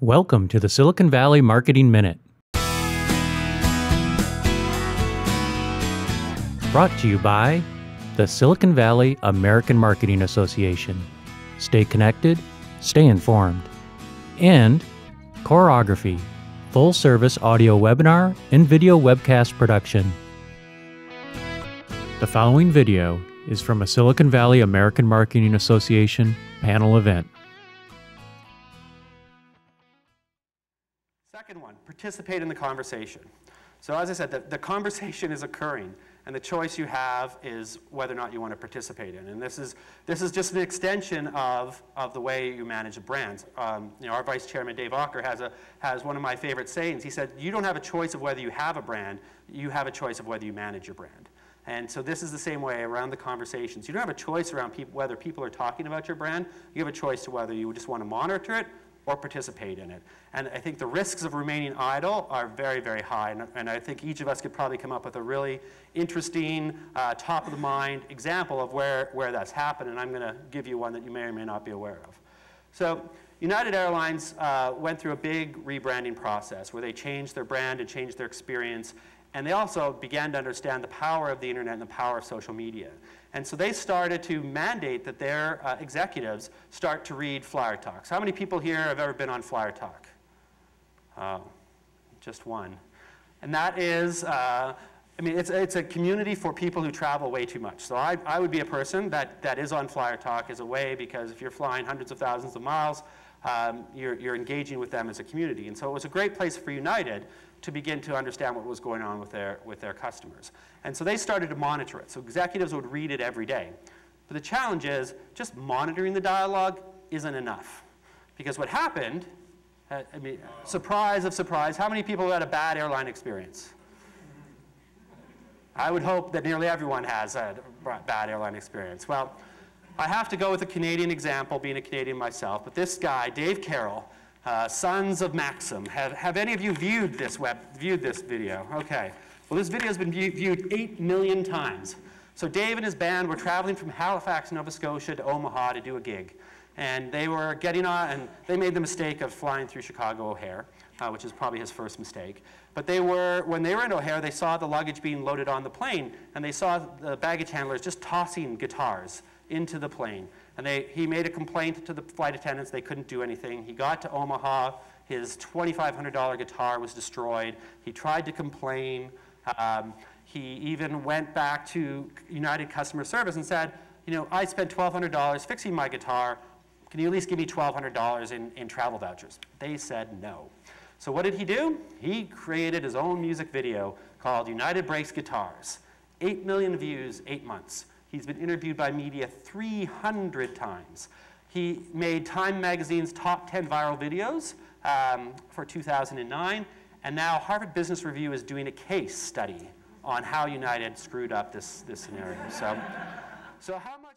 Welcome to the Silicon Valley Marketing Minute. Brought to you by the Silicon Valley American Marketing Association. Stay connected, stay informed. And Choreography, full-service audio webinar and video webcast production. The following video is from a Silicon Valley American Marketing Association panel event. Second one, participate in the conversation. So as I said, the conversation is occurring, and the choice you have is whether or not you want to participate in. And this is just an extension of the way you manage a brand. Our Vice Chairman Dave Ocker has one of my favorite sayings. He said, "You don't have a choice of whether you have a brand. You have a choice of whether you manage your brand." And so this is the same way around the conversations. You don't have a choice around whether people are talking about your brand. You have a choice to whether you just want to monitor it or participate in it. And I think the risks of remaining idle are very, very high. And I think each of us could probably come up with a really interesting, top-of-the-mind example of where that's happened. And I'm going to give you one that you may or may not be aware of. So United Airlines went through a big rebranding process where they changed their brand and changed their experience. And they also began to understand the power of the internet and the power of social media. And so they started to mandate that their executives start to read Flyer Talks. How many people here have ever been on Flyer Talk? Just one. And that is, it's a community for people who travel way too much. So I would be a person that is on Flyer Talk as a way, because if you're flying hundreds of thousands of miles, you're engaging with them as a community. And so it was a great place for United to begin to understand what was going on with their customers. And so they started to monitor it. So executives would read it every day. But the challenge is just monitoring the dialogue isn't enough. Because what happened, surprise of surprise, how many people had a bad airline experience? I would hope that nearly everyone has a bad airline experience. Well, I have to go with a Canadian example, being a Canadian myself. But this guy, Dave Carroll, Sons of Maxim. Have any of you viewed this video? Okay. Well, this video has been viewed 8 million times. So Dave and his band were traveling from Halifax, Nova Scotia to Omaha to do a gig. And they were getting on, and they made the mistake of flying through Chicago O'Hare, which is probably his first mistake. But when they were in O'Hare, they saw the luggage being loaded on the plane, and they saw the baggage handlers just tossing guitars into the plane. And he made a complaint to the flight attendants. They couldn't do anything. He got to Omaha. His $2,500 guitar was destroyed. He tried to complain. He even went back to United Customer Service and said, I spent $1,200 fixing my guitar. Can you at least give me $1,200 in travel vouchers? They said no. So what did he do? He created his own music video called United Breaks Guitars. 8 million views, 8 months. He's been interviewed by media 300 times. He made Time Magazine's top 10 viral videos for 2009. And now Harvard Business Review is doing a case study on how United screwed up this scenario. So how much